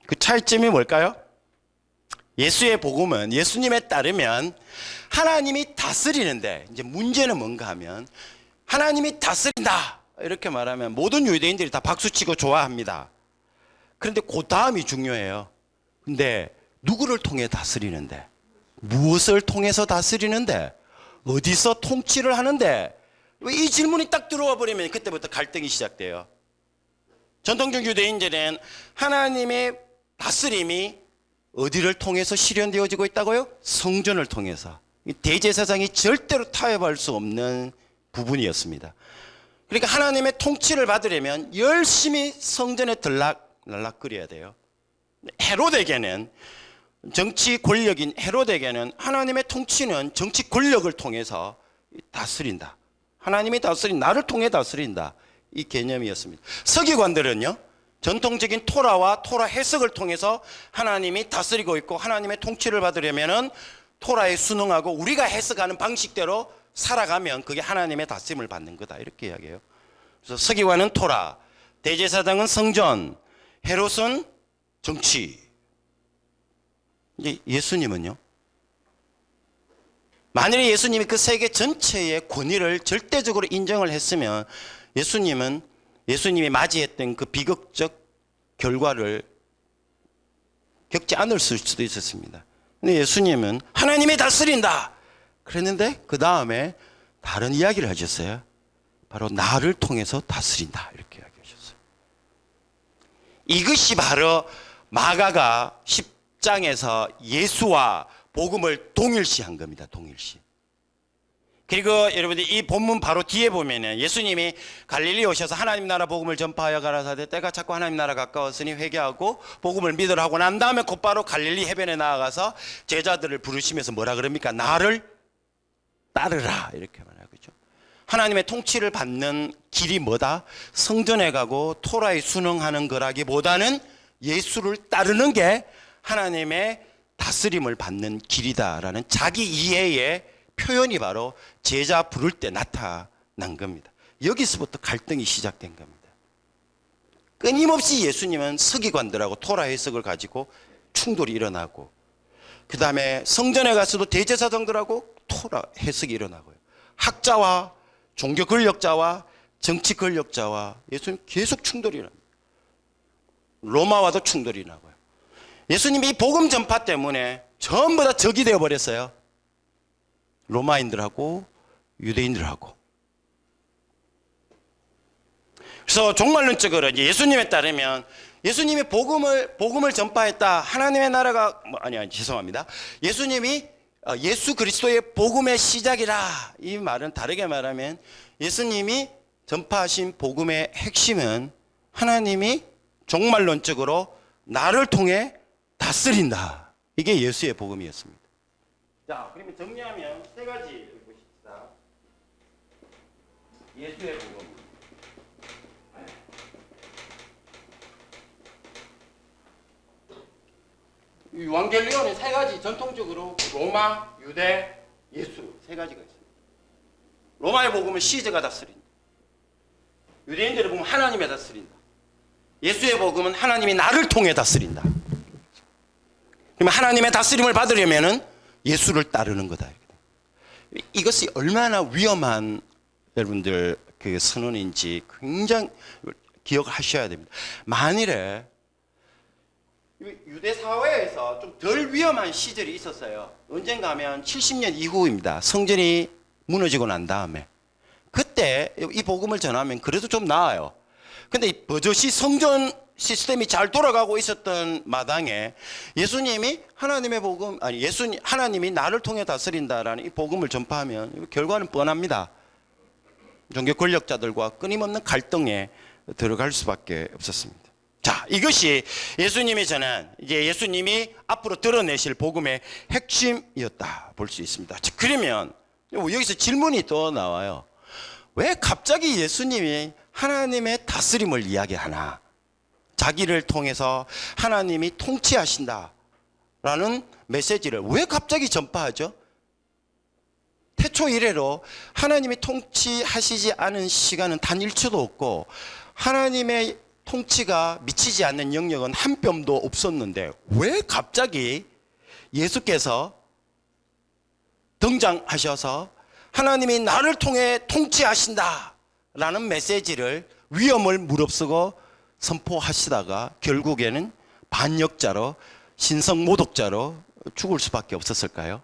그 차이점이 뭘까요? 예수의 복음은, 예수님에 따르면 하나님이 다스리는데, 이제 문제는 뭔가 하면 하나님이 다스린다 이렇게 말하면 모든 유대인들이 다 박수치고 좋아합니다. 그런데 그 다음이 중요해요. 근데 누구를 통해 다스리는데, 무엇을 통해서 다스리는데, 어디서 통치를 하는데, 이 질문이 딱 들어와 버리면 그때부터 갈등이 시작돼요. 전통적 유대인들은 하나님의 다스림이 어디를 통해서 실현되어지고 있다고요? 성전을 통해서. 대제사장이 절대로 타협할 수 없는 부분이었습니다. 그러니까 하나님의 통치를 받으려면 열심히 성전에 들락날락거려야 돼요. 헤로데게는, 정치 권력인 헤로데게는 하나님의 통치는 정치 권력을 통해서 다스린다. 하나님이 다스린, 나를 통해 다스린다. 이 개념이었습니다. 서기관들은요, 전통적인 토라와 토라 해석을 통해서 하나님이 다스리고 있고 하나님의 통치를 받으려면은 토라에 순응하고 우리가 해석하는 방식대로 살아가면 그게 하나님의 다스림을 받는 거다. 이렇게 이야기해요. 그래서 서기관은 토라, 대제사장은 성전, 헤롯은 정치. 이제 예수님은요? 만일에 예수님이 그 세계 전체의 권위를 절대적으로 인정을 했으면 예수님이 맞이했던 그 비극적 결과를 겪지 않을 수도 있었습니다. 근데 예수님은 하나님이 다스린다 그랬는데 그 다음에 다른 이야기를 하셨어요. 바로 나를 통해서 다스린다 이렇게 이야기하셨어요. 이것이 바로 마가가 10장에서 예수와 복음을 동일시한 겁니다. 동일시. 그리고 여러분들 이 본문 바로 뒤에 보면은 예수님이 갈릴리 오셔서 하나님 나라 복음을 전파하여 가라사대 때가 찼고 하나님 나라 가까웠으니 회개하고 복음을 믿으라 하고 난 다음에 곧바로 갈릴리 해변에 나아가서 제자들을 부르시면서 뭐라 그럽니까? 나를 따르라 이렇게 말해요. 그렇죠? 하나님의 통치를 받는 길이 뭐다? 성전에 가고 토라에 순응하는 거라기보다는 예수를 따르는 게 하나님의 다스림을 받는 길이다라는 자기 이해의 표현이 바로 제자 부를 때 나타난 겁니다. 여기서부터 갈등이 시작된 겁니다. 끊임없이 예수님은 서기관들하고 토라 해석을 가지고 충돌이 일어나고 그 다음에 성전에 가서도 대제사장들하고 토라 해석이 일어나고요. 학자와 종교 권력자와 정치 권력자와 예수님 계속 충돌이 일어납니다. 로마와도 충돌이 나고요. 예수님이 이 복음 전파 때문에 전부 다 적이 되어버렸어요. 로마인들하고 유대인들하고. 그래서 종말론적으로 이제 예수님에 따르면 예수님이 복음을 전파했다. 하나님의 나라가 죄송합니다. 예수님이 예수 그리스도의 복음의 시작이라. 이 말은 다르게 말하면 예수님이 전파하신 복음의 핵심은 하나님이 종말론적으로 나를 통해 다스린다. 이게 예수의 복음이었습니다. 자, 그러면 정리하면 세 가지 보십시다. 예수의 복음. 유한겔리온은 세 가지 전통적으로 로마, 유대, 예수 세 가지가 있습니다. 로마의 복음은 시저가 다스린다. 유대인들의 복음은 하나님이 다스린다. 예수의 복음은 하나님이 나를 통해 다스린다. 그러면 하나님의 다스림을 받으려면은 예수를 따르는 거다. 이것이 얼마나 위험한 여러분들 그 선언인지 굉장히 기억하셔야 됩니다. 만일에 유대 사회에서 좀 덜 위험한 시절이 있었어요. 언젠가 하면 70년 이후입니다. 성전이 무너지고 난 다음에 그때 이 복음을 전하면 그래도 좀 나아요. 근데 버젓이 성전 시스템이 잘 돌아가고 있었던 마당에 예수님이 하나님의 복음, 하나님이 나를 통해 다스린다라는 이 복음을 전파하면 결과는 뻔합니다. 종교 권력자들과 끊임없는 갈등에 들어갈 수밖에 없었습니다. 자, 이것이 예수님이 전한, 이제 예수님이 앞으로 드러내실 복음의 핵심이었다 볼 수 있습니다. 자, 그러면 여기서 질문이 또 나와요. 왜 갑자기 예수님이 하나님의 다스림을 이야기하나? 자기를 통해서 하나님이 통치하신다라는 메시지를 왜 갑자기 전파하죠? 태초 이래로 하나님이 통치하시지 않은 시간은 단 1초도 없고 하나님의 통치가 미치지 않는 영역은 한 뼘도 없었는데 왜 갑자기 예수께서 등장하셔서 하나님이 나를 통해 통치하신다라는 메시지를 위험을 무릅쓰고 선포하시다가 결국에는 반역자로 신성모독자로 죽을 수밖에 없었을까요?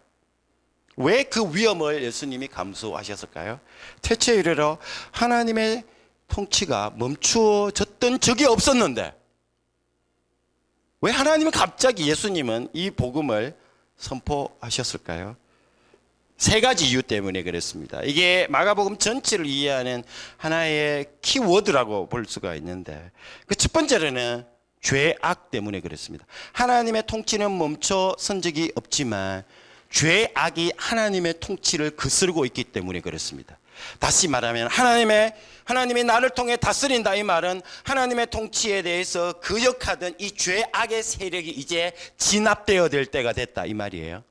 왜 그 위험을 예수님이 감수하셨을까요? 태초에 이르러 하나님의 통치가 멈추어졌던 적이 없었는데 왜 하나님은 갑자기 예수님은 이 복음을 선포하셨을까요? 세 가지 이유 때문에 그랬습니다. 이게 마가복음 전체를 이해하는 하나의 키워드라고 볼 수가 있는데 그 첫 번째로는 죄악 때문에 그랬습니다. 하나님의 통치는 멈춰선 적이 없지만 죄악이 하나님의 통치를 거스르고 있기 때문에 그렇습니다. 다시 말하면 하나님이 나를 통해 다스린다 이 말은 하나님의 통치에 대해서 거역하던 이 죄악의 세력이 이제 진압되어야 될 때가 됐다 이 말이에요.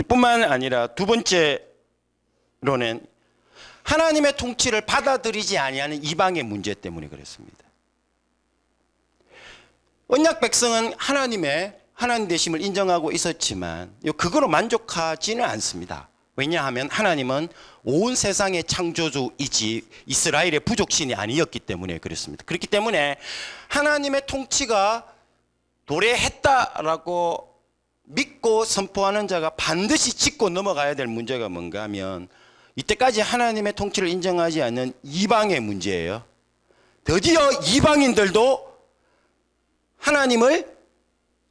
뿐만 아니라 두 번째로는 하나님의 통치를 받아들이지 아니하는 이방의 문제 때문에 그랬습니다. 언약 백성은 하나님 되심을 인정하고 있었지만 그거로 만족하지는 않습니다. 왜냐하면 하나님은 온 세상의 창조주이지 이스라엘의 부족신이 아니었기 때문에 그렇습니다. 그렇기 때문에 하나님의 통치가 도래했다라고 믿고 선포하는 자가 반드시 짚고 넘어가야 될 문제가 뭔가 하면 이때까지 하나님의 통치를 인정하지 않는 이방의 문제예요. 드디어 이방인들도 하나님을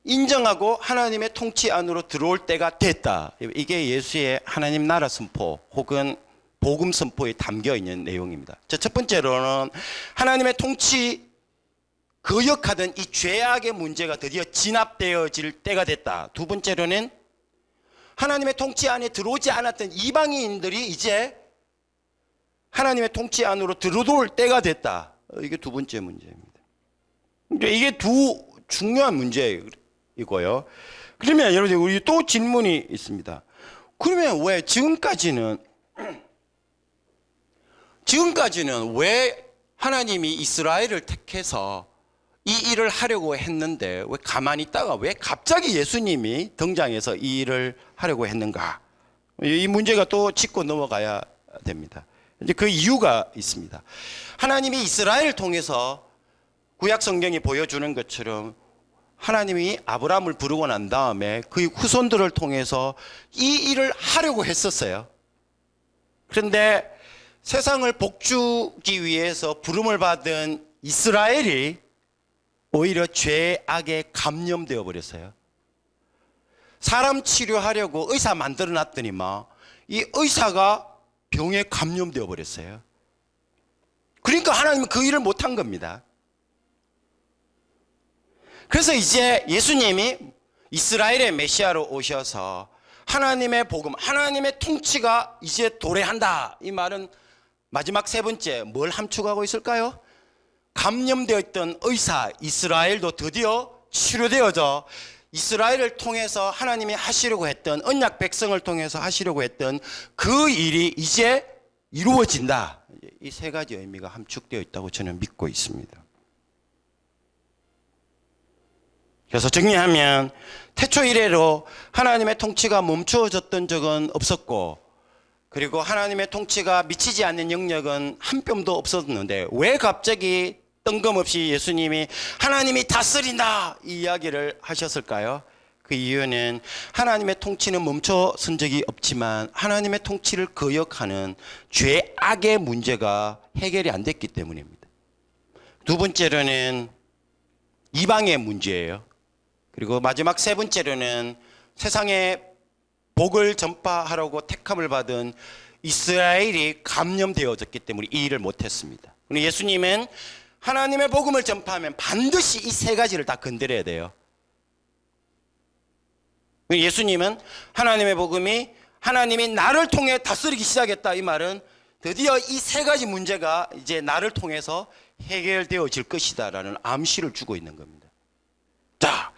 인정하고 하나님의 통치 안으로 들어올 때가 됐다. 이게 예수의 하나님 나라 선포 혹은 복음 선포에 담겨 있는 내용입니다. 첫 번째로는 하나님의 통치 거역하던 이 죄악의 문제가 드디어 진압되어질 때가 됐다. 두 번째로는 하나님의 통치 안에 들어오지 않았던 이방인들이 이제 하나님의 통치 안으로 들어올 때가 됐다. 이게 두 번째 문제입니다. 이게 두 중요한 문제이고요. 그러면 여러분 우리 또 질문이 있습니다. 그러면 왜 지금까지는 왜 하나님이 이스라엘을 택해서 이 일을 하려고 했는데 왜 가만히 있다가 왜 갑자기 예수님이 등장해서 이 일을 하려고 했는가? 이 문제가 또 짚고 넘어가야 됩니다. 이제 그 이유가 있습니다. 하나님이 이스라엘을 통해서 구약 성경이 보여주는 것처럼 하나님이 아브라함을 부르고 난 다음에 그 후손들을 통해서 이 일을 하려고 했었어요. 그런데 세상을 복주기 위해서 부름을 받은 이스라엘이 오히려 죄악에 감염되어 버렸어요. 사람 치료하려고 의사 만들어 놨더니만 이 의사가 병에 감염되어 버렸어요. 그러니까 하나님은 그 일을 못한 겁니다. 그래서 이제 예수님이 이스라엘의 메시아로 오셔서 하나님의 복음, 하나님의 통치가 이제 도래한다. 이 말은 마지막 세 번째 뭘 함축하고 있을까요? 감염되어 있던 의사 이스라엘도 드디어 치료되어져 이스라엘을 통해서 하나님이 하시려고 했던 언약 백성을 통해서 하시려고 했던 그 일이 이제 이루어진다. 이 세 가지 의미가 함축되어 있다고 저는 믿고 있습니다. 그래서 정리하면 태초 이래로 하나님의 통치가 멈추어졌던 적은 없었고 그리고 하나님의 통치가 미치지 않는 영역은 한 뼘도 없었는데 왜 갑자기 뜬금없이 예수님이 하나님이 다스린다 이 이야기를 하셨을까요? 그 이유는 하나님의 통치는 멈춰선 적이 없지만 하나님의 통치를 거역하는 죄악의 문제가 해결이 안 됐기 때문입니다. 두 번째로는 이방의 문제예요. 그리고 마지막 세 번째로는 세상에 복을 전파하라고 택함을 받은 이스라엘이 감염되어졌기 때문에 이 일을 못했습니다. 예수님은 하나님의 복음을 전파하면 반드시 이 세 가지를 다 건드려야 돼요. 예수님은 하나님의 복음이 하나님이 나를 통해 다스리기 시작했다 이 말은 드디어 이 세 가지 문제가 이제 나를 통해서 해결되어질 것이다라는 암시를 주고 있는 겁니다. 자,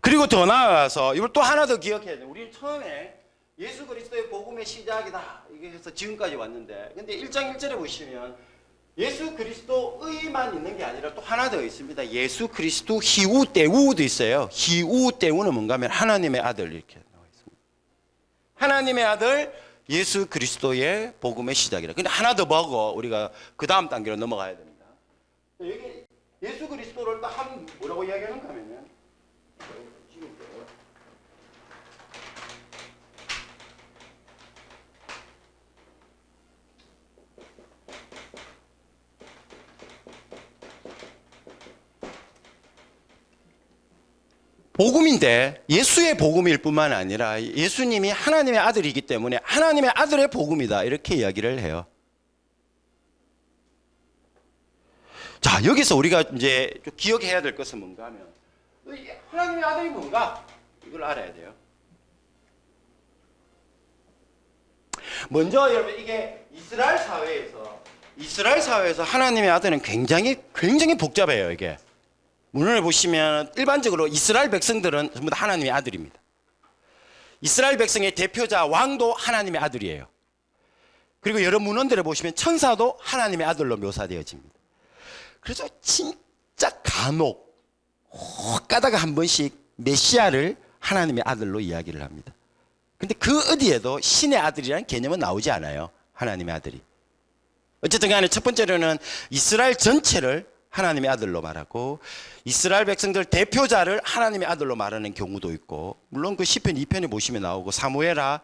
그리고 더 나아가서 이걸 또 하나 더 기억해야 돼요. 우리는 처음에 예수 그리스도의 복음의 시작이다 이게 해서 지금까지 왔는데 근데 1장 1절에 보시면 예수 그리스도의만 있는 게 아니라 또 하나 더 있습니다. 예수 그리스도 히우 때우도 있어요. 히우 때우는 뭔가 하면 하나님의 아들 이렇게 나와 있습니다. 하나님의 아들 예수 그리스도의 복음의 시작이라. 근데 하나 더 보고 우리가 그 다음 단계로 넘어가야 됩니다. 여기 예수 그리스도를 딱 한 뭐라고 이야기하는가 하면은 복음인데 예수의 복음일 뿐만 아니라 예수님이 하나님의 아들이기 때문에 하나님의 아들의 복음이다 이렇게 이야기를 해요. 자, 여기서 우리가 이제 좀 기억해야 될 것은 뭔가 하면 하나님의 아들이 뭔가 이걸 알아야 돼요. 먼저 여러분 이게 이스라엘 사회에서 하나님의 아들은 굉장히 복잡해요. 이게 문헌을 보시면 일반적으로 이스라엘 백성들은 전부 다 하나님의 아들입니다. 이스라엘 백성의 대표자 왕도 하나님의 아들이에요. 그리고 여러 문헌들을 보시면 천사도 하나님의 아들로 묘사되어집니다. 그래서 진짜 간혹 가다가 한 번씩 메시아를 하나님의 아들로 이야기를 합니다. 근데 그 어디에도 신의 아들이라는 개념은 나오지 않아요. 하나님의 아들이. 어쨌든 간에 첫 번째로는 이스라엘 전체를 하나님의 아들로 말하고 이스라엘 백성들 대표자를 하나님의 아들로 말하는 경우도 있고, 물론 그 시편 2편에 보시면 나오고 사무엘하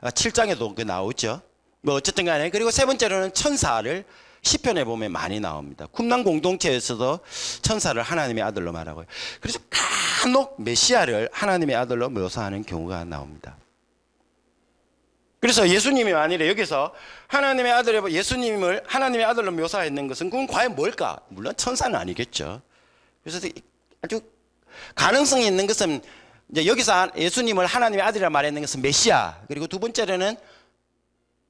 7장에도 그 나오죠. 뭐 어쨌든 간에, 그리고 세 번째로는 천사를 시편에 보면 많이 나옵니다. 쿰난 공동체에서도 천사를 하나님의 아들로 말하고요. 그래서 간혹 메시아를 하나님의 아들로 묘사하는 경우가 나옵니다. 그래서 예수님이 만일에 여기서 하나님의 아들의 예수님을 하나님의 아들로 묘사했는 것은 그건 과연 뭘까? 물론 천사는 아니겠죠. 그래서 아주 가능성이 있는 것은 이제 여기서 예수님을 하나님의 아들이라 말했는 것은 메시아, 그리고 두 번째로는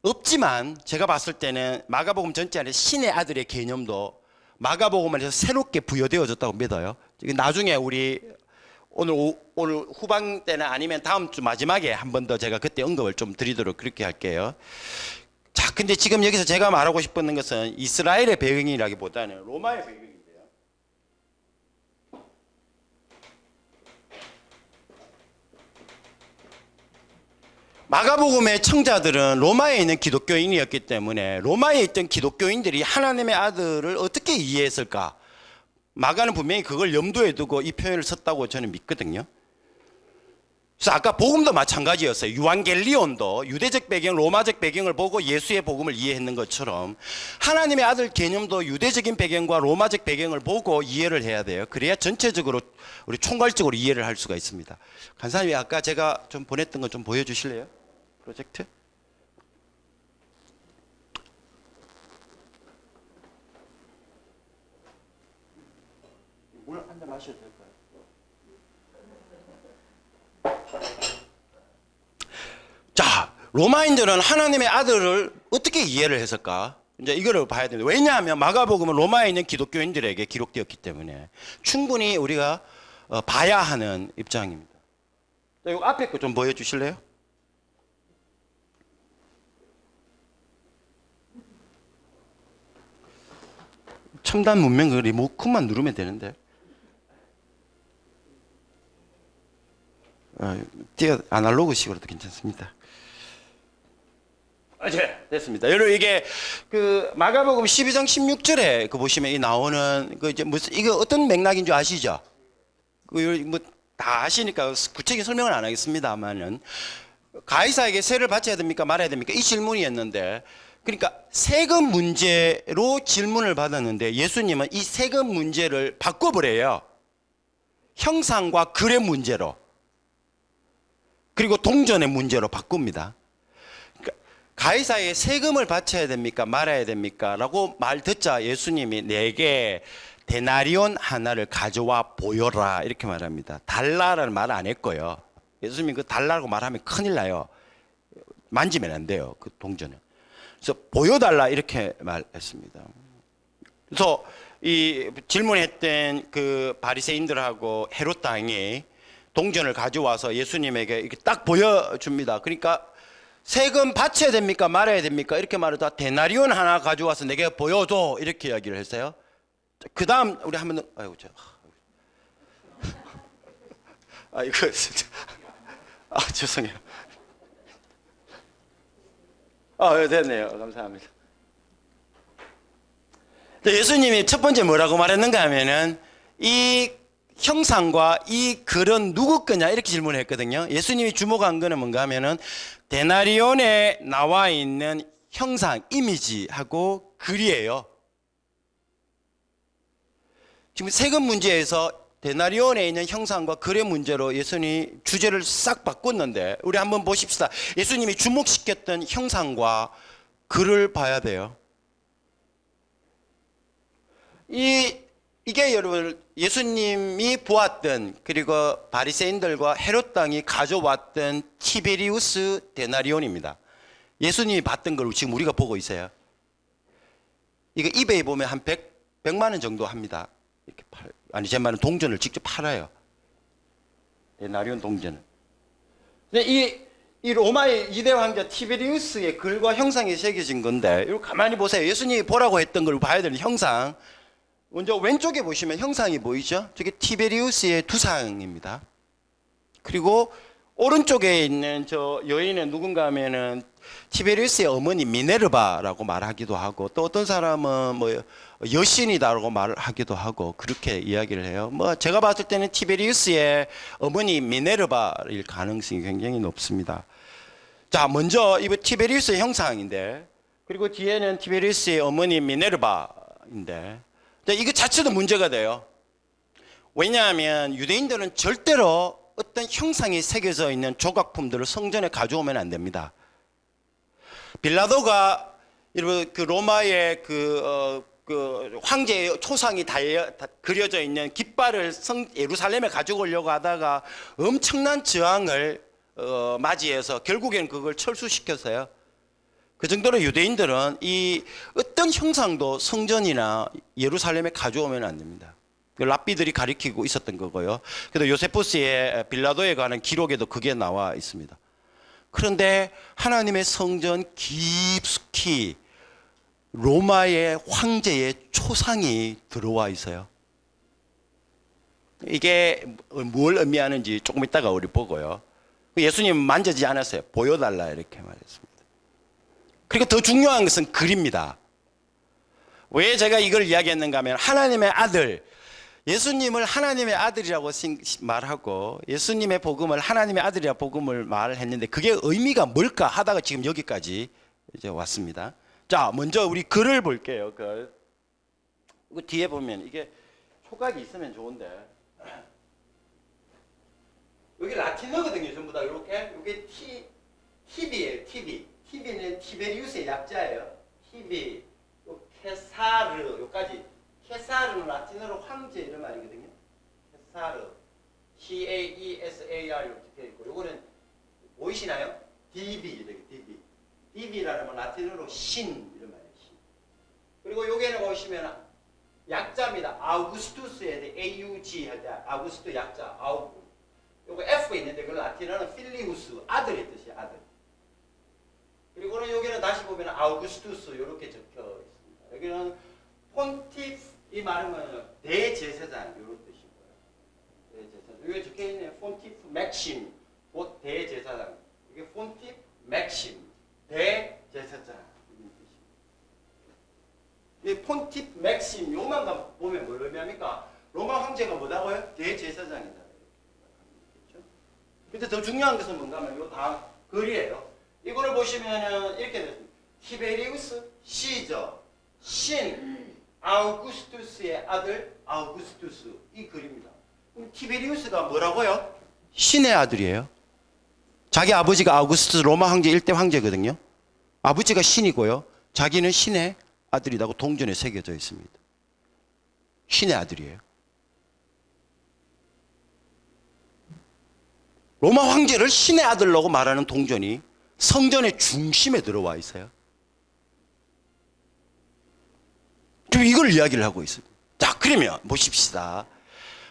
없지만 제가 봤을 때는 마가복음 전체에 신의 아들의 개념도 마가복음에서 새롭게 부여되어졌다고 믿어요. 나중에 우리 오늘 후반 때는 아니면 다음 주 마지막에 한 번 더 제가 그때 언급을 좀 드리도록 그렇게 할게요. 자, 근데 지금 여기서 제가 말하고 싶은 것은 이스라엘의 배경이라기보다는 로마의 배경인데요. 마가복음의 청자들은 로마에 있는 기독교인이었기 때문에 로마에 있던 기독교인들이 하나님의 아들을 어떻게 이해했을까? 마가는 분명히 그걸 염두에 두고 이 표현을 썼다고 저는 믿거든요. 그래서 아까 복음도 마찬가지였어요. 유한겔리온도 유대적 배경, 로마적 배경을 보고 예수의 복음을 이해했는 것처럼 하나님의 아들 개념도 유대적인 배경과 로마적 배경을 보고 이해를 해야 돼요. 그래야 전체적으로 우리 총괄적으로 이해를 할 수가 있습니다. 간사님이 아까 제가 좀 보냈던 거 좀 보여주실래요? 프로젝트? 물 한 잔 마셔도 될까요? 자, 로마인들은 하나님의 아들을 어떻게 이해를 했을까? 이제 이거를 봐야 됩니다. 왜냐하면 마가복음은 로마에 있는 기독교인들에게 기록되었기 때문에 충분히 우리가 봐야 하는 입장입니다. 자, 이거 앞에 거 좀 보여주실래요? 첨단 문명 그 리모컨만 누르면 되는데. 아날로그식으로도 괜찮습니다. 네, 됐습니다. 여러분 이게 그 마가복음 12장 16절에 그 보시면 이 나오는 그 이제 무슨 이거 어떤 맥락인 줄 아시죠? 그 뭐 다 아시니까 구체적인 설명을 안 하겠습니다만은 가이사에게 세를 바쳐야 됩니까 말아야 됩니까 이 질문이었는데, 그러니까 세금 문제로 질문을 받았는데 예수님은 이 세금 문제를 바꿔버려요. 형상과 글의 문제로, 그리고 동전의 문제로 바꿉니다. 그러니까 가이사에게 세금을 바쳐야 됩니까 말아야 됩니까 라고 말 듣자 예수님이 내게 데나리온 하나를 가져와 보여라 이렇게 말합니다. 달라라는 말 안 했고요. 예수님이 그 달라고 말하면 큰일 나요. 만지면 안 돼요. 그 동전을. 그래서 보여달라 이렇게 말했습니다. 그래서 이 질문했던 그 바리새인들하고 헤롯 왕이 동전을 가져와서 예수님에게 이렇게 딱 보여줍니다. 그러니까 세금 바쳐야 됩니까 말아야 됩니까 이렇게 말하다 데나리온 하나 가져와서 내게 보여줘 이렇게 이야기를 했어요. 그 다음 우리 한번 아이고 저 이거 죄송해요. 됐네요. 감사합니다. 예수님이 첫 번째 뭐라고 말했는가 하면은 이 형상과 이 글은 누구 거냐 이렇게 질문을 했거든요. 예수님이 주목한 거는 뭔가 하면은 데나리온에 나와 있는 형상, 이미지하고 글이에요. 지금 세금 문제에서 데나리온에 있는 형상과 글의 문제로 예수님이 주제를 싹 바꿨는데 우리 한번 보십시다. 예수님이 주목시켰던 형상과 글을 봐야 돼요. 이게 여러분 예수님이 보았던 그리고 바리새인들과 헤롯 왕이 가져왔던 티베리우스 데나리온입니다. 예수님이 봤던 걸 지금 우리가 보고 있어요. 이거 이베이 보면 한 100만 원 정도 합니다. 이렇게 아니 제 말은 동전을 직접 팔아요. 데나리온 동전을. 근데 이 로마의 2대 왕자 티베리우스의 글과 형상이 새겨진 건데 이거 가만히 보세요. 예수님이 보라고 했던 걸 봐야 되는 형상. 먼저 왼쪽에 보시면 형상이 보이죠? 저게 티베리우스의 두상입니다. 그리고 오른쪽에 있는 저 여인은 누군가 하면은 티베리우스의 어머니 미네르바라고 말하기도 하고 또 어떤 사람은 뭐 여신이다라고 말하기도 하고 그렇게 이야기를 해요. 뭐 제가 봤을 때는 티베리우스의 어머니 미네르바일 가능성이 굉장히 높습니다. 자, 먼저 이 티베리우스의 형상인데 그리고 뒤에는 티베리우스의 어머니 미네르바인데 이거 자체도 문제가 돼요. 왜냐하면 유대인들은 절대로 어떤 형상이 새겨져 있는 조각품들을 성전에 가져오면 안 됩니다. 빌라도가 그 로마의 그 황제의 초상이 그려져 있는 깃발을 예루살렘에 가지고 오려고 하다가 엄청난 저항을 맞이해서 결국엔 그걸 철수시켰어요. 그 정도로 유대인들은 이 어떤 형상도 성전이나 예루살렘에 가져오면 안 됩니다. 랍비들이 가리키고 있었던 거고요. 그래서 요세푸스의 빌라도에 관한 기록에도 그게 나와 있습니다. 그런데 하나님의 성전 깊숙이 로마의 황제의 초상이 들어와 있어요. 이게 뭘 의미하는지 조금 이따가 우리 보고요. 예수님 만지지 않았어요. 보여달라 이렇게 말했습니다. 그리고 더 중요한 것은 글입니다. 왜 제가 이걸 이야기했는가 하면 하나님의 아들, 예수님을 하나님의 아들이라고 말하고 예수님의 복음을 하나님의 아들이라고 복음을 말했는데 그게 의미가 뭘까 하다가 지금 여기까지 이제 왔습니다. 자, 먼저 우리 글을 볼게요. 글. 이거 뒤에 보면 이게 초각이 있으면 좋은데 여기 라틴어거든요. 전부 다 이렇게. 이게 TV예요. TV. TV는 티베리우스의 약자예요. TV. 케사르 여기까지. 케사르는 라틴어로 황제 이런 말이거든요. 케사르. CAESAR 이렇게 되어 있고 요거는 보이시나요? DB 이렇게 DB. DB라는 건 라틴어로 신 이런 말이에요. 신. 그리고 여기는 보시면 약자입니다. 아우구스투스에 AUG 할 때 아우구스투 약자 아우구. 요거 F 있는데 그 라틴어는 필리우스 아들의 뜻이 아들. 그리고는 여기는 다시 보면 아우구스투스 이렇게 적혀 있습니다. 여기는 폰티프 이 말은 대제사장 이런 뜻이고요. 대제사장. 여기 적혀 있는 폰티프 맥심 대제사장. 이게 폰티프 맥심 대제사장 이런 뜻입니다. 이 폰티프 맥심 요만 보면 뭘 의미합니까? 로마 황제가 뭐다고요? 대제사장이다. 근데 더 중요한 것은 뭔가 하면 이거 다 글이에요. 이거를 보시면은 이렇게 됐습니다. 티베리우스 시저 신 아우구스투스의 아들 아우구스투스 이 글입니다. 그럼 티베리우스가 뭐라고요? 신의 아들이에요. 자기 아버지가 아우구스투스 로마 황제 1대 황제거든요. 아버지가 신이고요. 자기는 신의 아들이라고 동전에 새겨져 있습니다. 신의 아들이에요. 로마 황제를 신의 아들라고 말하는 동전이 성전의 중심에 들어와 있어요. 지금 이걸 이야기를 하고 있습니다. 자, 그러면 보십시다.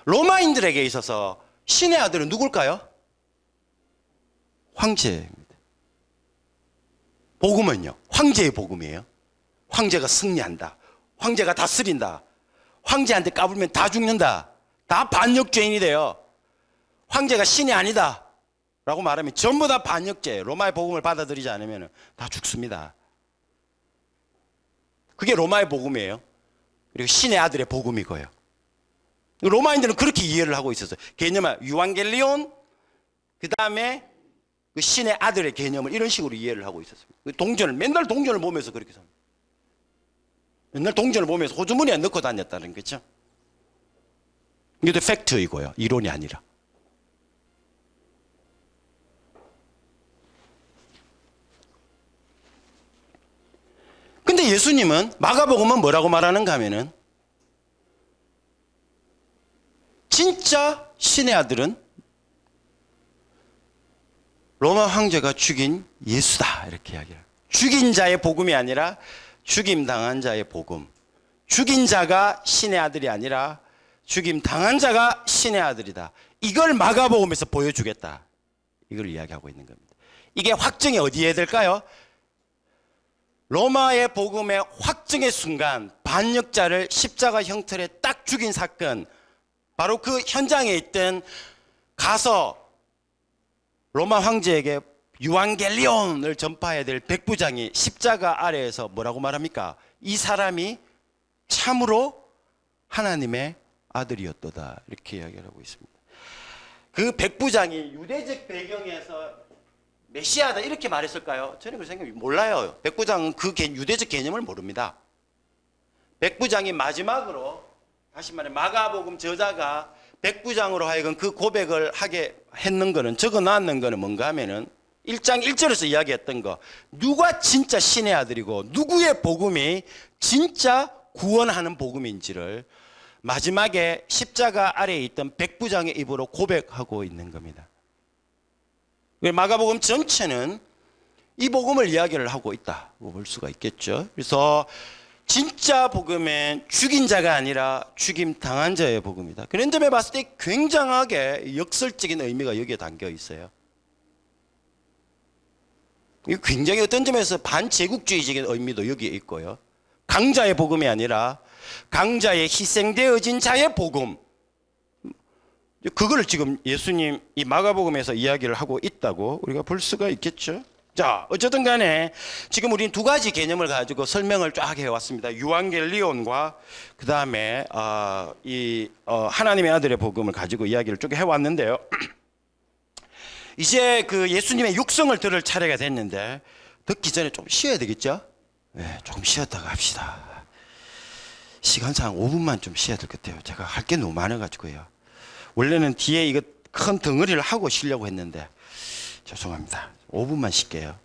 로마인들에게 있어서 신의 아들은 누굴까요? 황제입니다. 복음은요, 황제의 복음이에요. 황제가 승리한다. 황제가 다스린다. 황제한테 까불면 다 죽는다. 다 반역죄인이 돼요. 황제가 신이 아니다 라고 말하면 전부 다 반역죄예요. 로마의 복음을 받아들이지 않으면 다 죽습니다. 그게 로마의 복음이에요. 그리고 신의 아들의 복음이고요. 로마인들은 그렇게 이해를 하고 있었어요. 개념을 유앙겔리온 그 다음에 그 신의 아들의 개념을 이런 식으로 이해를 하고 있었습니다. 맨날 동전을 보면서 그렇게 삽니다. 맨날 동전을 보면서 호주머니에 넣고 다녔다는 거죠. 이것도 팩트이고요. 이론이 아니라. 근데 예수님은 마가복음은 뭐라고 말하는가 하면은 진짜 신의 아들은 로마 황제가 죽인 예수다 이렇게 이야기해요. 죽인 자의 복음이 아니라 죽임 당한 자의 복음. 죽인 자가 신의 아들이 아니라 죽임 당한 자가 신의 아들이다. 이걸 마가복음에서 보여주겠다. 이걸 이야기하고 있는 겁니다. 이게 확증이 어디에 될까요? 로마의 복음의 확증의 순간 반역자를 십자가 형틀에 딱 죽인 사건, 바로 그 현장에 있던 가서 로마 황제에게 유앙겔리온을 전파해야 될 백부장이 십자가 아래에서 뭐라고 말합니까? 이 사람이 참으로 하나님의 아들이었도다 이렇게 이야기를 하고 있습니다. 그 백부장이 유대적 배경에서 메시아다 이렇게 말했을까요? 저는 그 생각이 몰라요. 백부장은 그 유대적 개념을 모릅니다. 백부장이 마지막으로 다시 말해 마가복음 저자가 백부장으로 하여금 그 고백을 하게 했는 거는 적어놨는 거는 뭔가 하면은 1장 1절에서 이야기했던 거, 누가 진짜 신의 아들이고 누구의 복음이 진짜 구원하는 복음인지를 마지막에 십자가 아래에 있던 백부장의 입으로 고백하고 있는 겁니다. 마가복음 전체는 이 복음을 이야기를 하고 있다고 볼 수가 있겠죠. 그래서 진짜 복음은 죽인 자가 아니라 죽임 당한 자의 복음이다. 그런 점에 봤을 때 굉장하게 역설적인 의미가 여기에 담겨 있어요. 굉장히 어떤 점에서 반제국주의적인 의미도 여기에 있고요. 강자의 복음이 아니라 강자의 희생되어진 자의 복음. 그걸 지금 예수님 이 마가복음에서 이야기를 하고 있다고 우리가 볼 수가 있겠죠. 자, 어쨌든 간에 지금 우리는 두 가지 개념을 가지고 설명을 쫙 해왔습니다. 유앙겔리온과 그 다음에 하나님의 아들의 복음을 가지고 이야기를 쭉 해왔는데요. 이제 그 예수님의 육성을 들을 차례가 됐는데 듣기 전에 좀 쉬어야 되겠죠? 네, 조금 쉬었다가 합시다. 시간상 5분만 좀 쉬어야 될 것 같아요. 제가 할 게 너무 많아가지고요. 원래는 뒤에 이거 큰 덩어리를 하고 쉬려고 했는데 죄송합니다. 5분만 쉴게요.